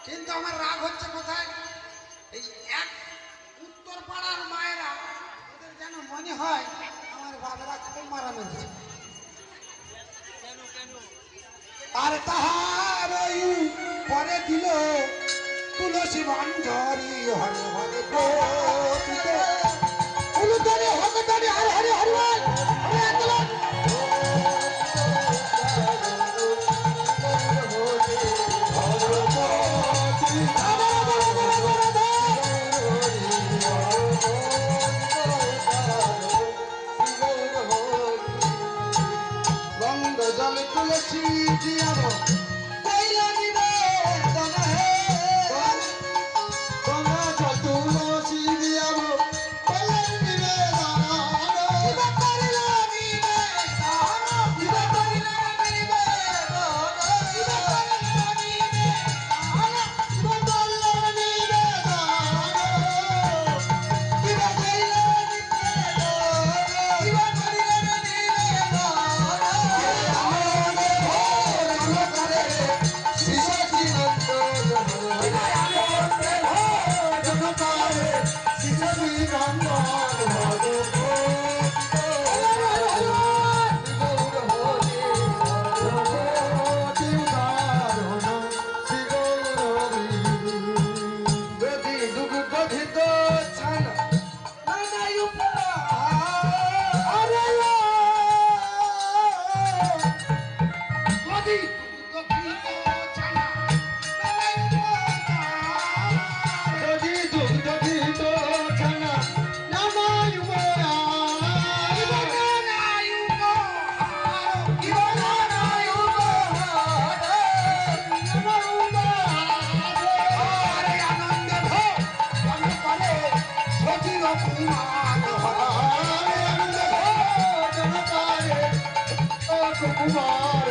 কিন্তু আমার রাগ হচ্ছে কোথায়, এই এক উত্তর পাড়ার মায়েরা ওদের যেন মনে হয় আমার বাবারা খুব মারা মেরেছে। আর তাহার পরে দিল তুলসী মঞ্জরি হরে হরে হলুদরে হলুদরে হরে হরে হরে হরে আন্দোলন গঙ্গ জল তুলসী দিয়াব কইলা নিবে দনা হে গঙ্গা জল তুলসী দিয়াব কইলা নিবে দনা দিবা করিলা নিবে দনা দিবা করিলা নিবে দনা দিবা করিলা নিবে দনা দিবা করিলা নিবে দনা দিবা করিলা নিবে দনা দিবা করিলা নিবে কুমার